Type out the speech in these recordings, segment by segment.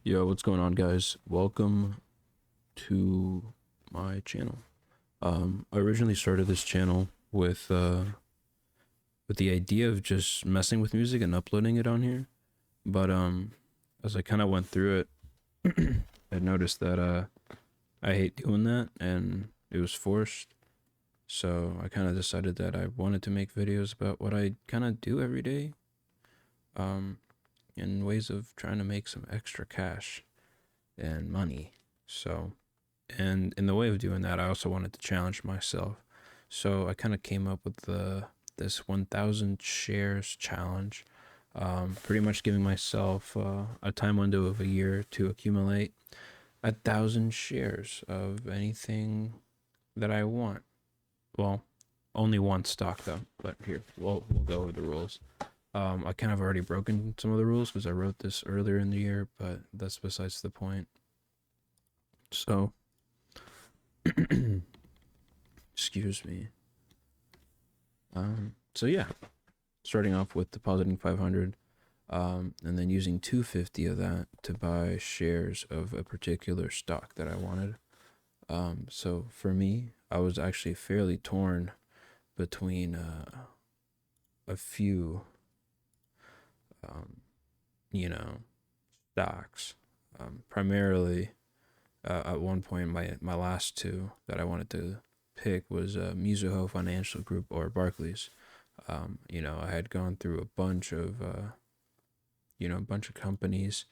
Yo, what's going on, guys? Welcome to my channel. I originally started this channel with the idea of just messing with music and uploading it on here. But as I kind of went through it, I noticed that I hate doing that, and it was forced. So I kind of decided that I wanted to make videos about what I kind of do every day, um, in ways of trying to make some extra cash and money. So, and in the way of doing that, I also wanted to challenge myself. So I kind of came up with this 1,000 shares challenge, pretty much giving myself a time window of a year to accumulate 1,000 shares of anything that I want. Well, only one stock though. But here, we'll go over the rules. I kind of already broken some of the rules because I wrote this earlier in the year, but that's besides the point. So, excuse me. So yeah, starting off with depositing 500, and then using 250 of that to buy shares of a particular stock that I wanted. So for me, I was actually fairly torn between a few, um, you know, stocks. Primarily, at one point, my last two that I wanted to pick was Mizuho Financial Group or Barclays. I had gone through a bunch of companies.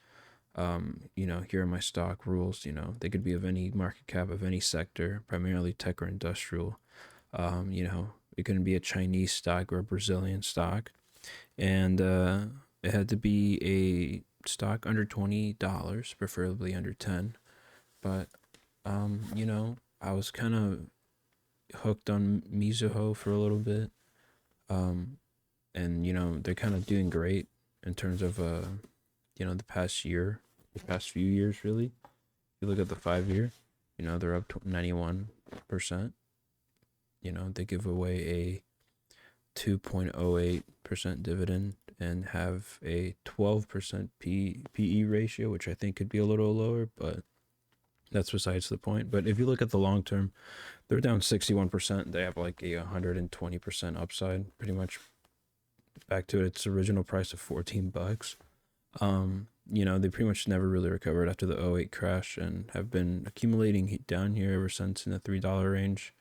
Here are my stock rules. They could be of any market cap of any sector, primarily tech or industrial. It couldn't be a Chinese stock or a Brazilian stock, and it had to be a stock under $20, preferably under 10. But I was kind of hooked on Mizuho for a little bit. And they're kind of doing great in terms of the past few years really. If you look at the 5 year, they're up to 91%. They give away a 2.08% dividend and have a 12% PE ratio, which I think could be a little lower, but that's besides the point. But if you look at the long term, they're down 61%. They have like a 120% upside, pretty much back to its original price of $14. They pretty much never really recovered after the '08 crash and have been accumulating down here ever since in the $3 range.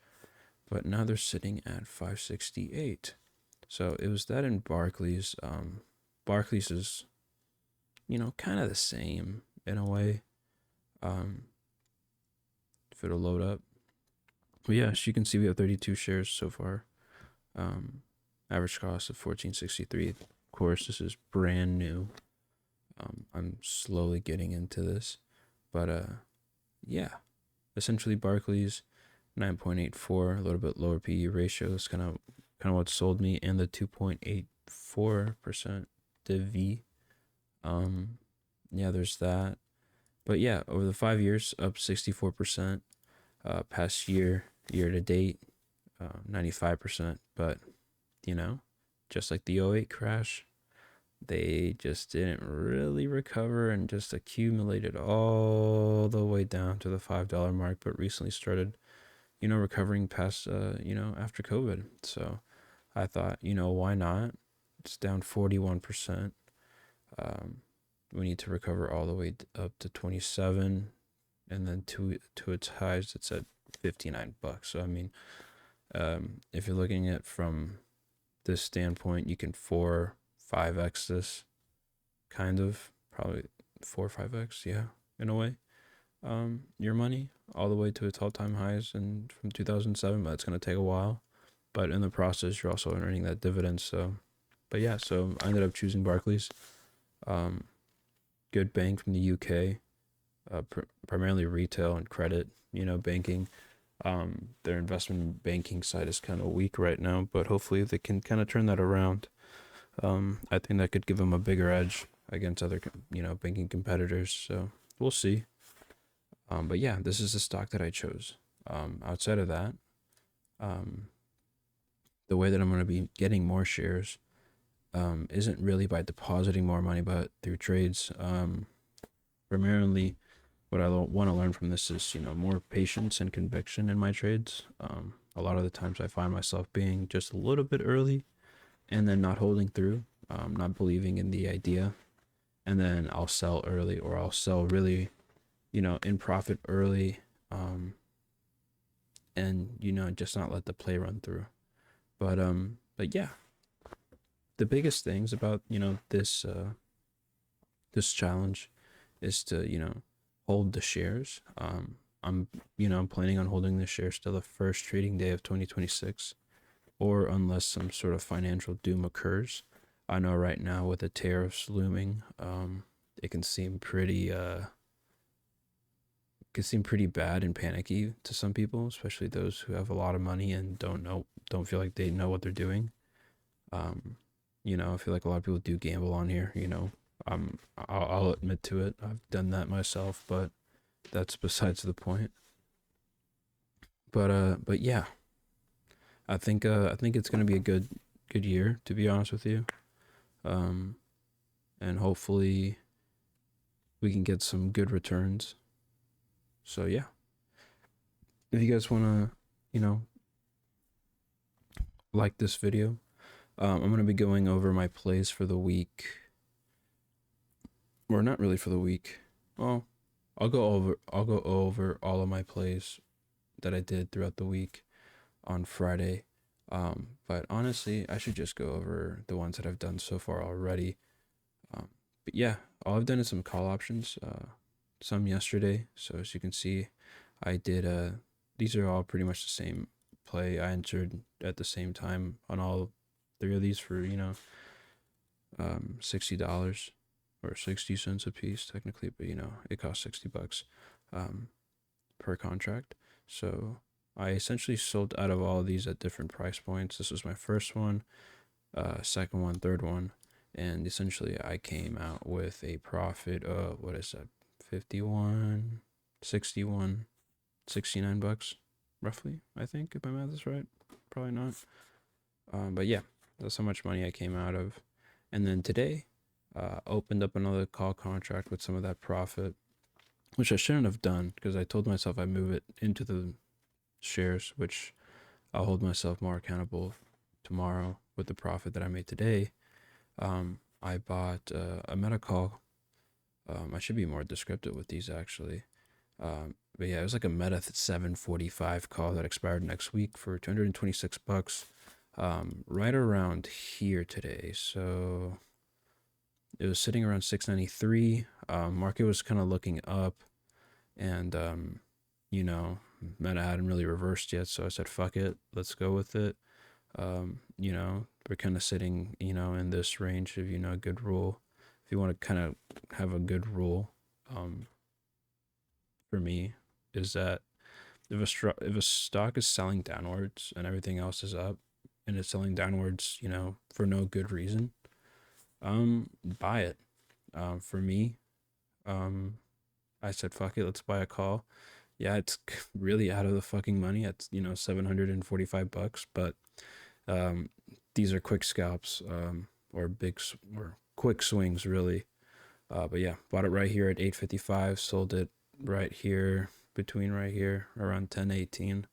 But now they're sitting at 568. So it was that in Barclays. Barclays is, kind of the same in a way. If it'll load up. But yeah, as you can see, we have 32 shares so far. Average cost of $14.63. Of course, this is brand new. I'm slowly getting into this, but yeah, essentially Barclays 9.84, a little bit lower PE ratio. That's kind of what sold me, and the 2.84% div. Yeah, there's that. But yeah, over the 5 years, up 64%. Past year to date, 95%. But just like the '08 crash, they just didn't really recover and just accumulated all the way down to the $5 mark, but recently started, recovering past, after COVID. So I thought, why not? It's down 41%. We need to recover all the way up to 27, and then to its highs, it's at $59. So I mean, if you're looking at from this standpoint, you can 4-5x this, kind of, probably 4-5x, yeah, in a way. Your money all the way to its all-time highs and from 2007, but it's going to take a while. But in the process, you're also earning that dividend. So, but yeah, so I ended up choosing Barclays. Good bank from the UK, primarily retail and credit, banking. Their investment banking side is kind of weak right now, but hopefully they can kind of turn that around. I think that could give them a bigger edge against other, banking competitors. So we'll see. But yeah, this is the stock that I chose. Outside of that, the way that I'm going to be getting more shares isn't really by depositing more money, but through trades. primarily what I want to learn from this is, more patience and conviction in my trades. A lot of the times I find myself being just a little bit early and then not holding through, not believing in the idea. And then I'll sell early, or I'll sell really, in profit early, and, just not let the play run through. But yeah, the biggest things about, this challenge is to, hold the shares. I'm planning on holding the shares till the first trading day of 2026, or unless some sort of financial doom occurs. I know right now with the tariffs looming, it can seem pretty bad and panicky to some people, especially those who have a lot of money and don't feel like they know what they're doing. Um, I feel like a lot of people do gamble on here. I'll admit to it. I've done that myself, but that's besides the point. But yeah, I think it's gonna be a good year, to be honest with you. Um, and hopefully we can get some good returns. So yeah, if you guys wanna, you know, like this video, I'm gonna be going over my plays for the week, or not really for the week. Well, I'll go over all of my plays that I did throughout the week on Friday. But honestly, I should just go over the ones that I've done so far already. But yeah, all I've done is some call options, some yesterday. So as you can see, I did, these are all pretty much the same play. I entered at the same time on all three of these for, $60 or 60 cents a piece technically, but it costs $60 um, per contract. So I essentially sold out of all of these at different price points. This was my first one, second one, third one, and essentially I came out with a profit of, what is that, 51, 61, $69 roughly, I think, if my math is right. Probably not. But yeah, that's how much money I came out of. And then today, opened up another call contract with some of that profit, which I shouldn't have done because I told myself I'd move it into the shares, which I'll hold myself more accountable tomorrow with the profit that I made today. I bought a meta call. I should be more descriptive with these actually. But yeah, it was like a meta 745 call that expired next week for $226. Right around here today. So it was sitting around 693. Market was kind of looking up, and meta hadn't really reversed yet, so I said fuck it, let's go with it. We're kind of sitting, in this range of, a good rule. If you want to kind of have a good rule, for me, is that if a stock is selling downwards and everything else is up, and it's selling downwards, for no good reason, buy it. For me, I said fuck it, let's buy a call. Yeah, it's really out of the fucking money. It's $745, but these are quick scalps, or or quick swings really. But yeah, bought it right here at 855, sold it right here, between right here around 1018,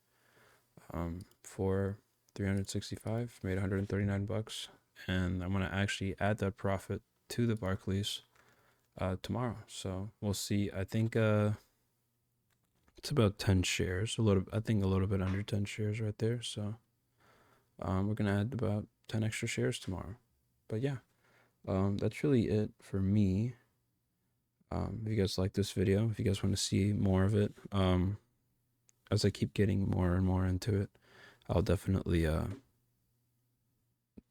for 365, made $139, and I'm gonna actually add that profit to the Barclays tomorrow. So we'll see. I think it's about 10 shares, I think a little bit under 10 shares right there. So we're gonna add about 10 extra shares tomorrow. But yeah, that's really it for me. If you guys like this video, if you guys want to see more of it, as I keep getting more and more into it, I'll definitely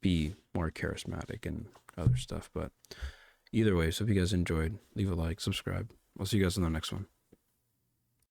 be more charismatic and other stuff. But either way, so if you guys enjoyed, leave a like, subscribe. I'll see you guys in the next one.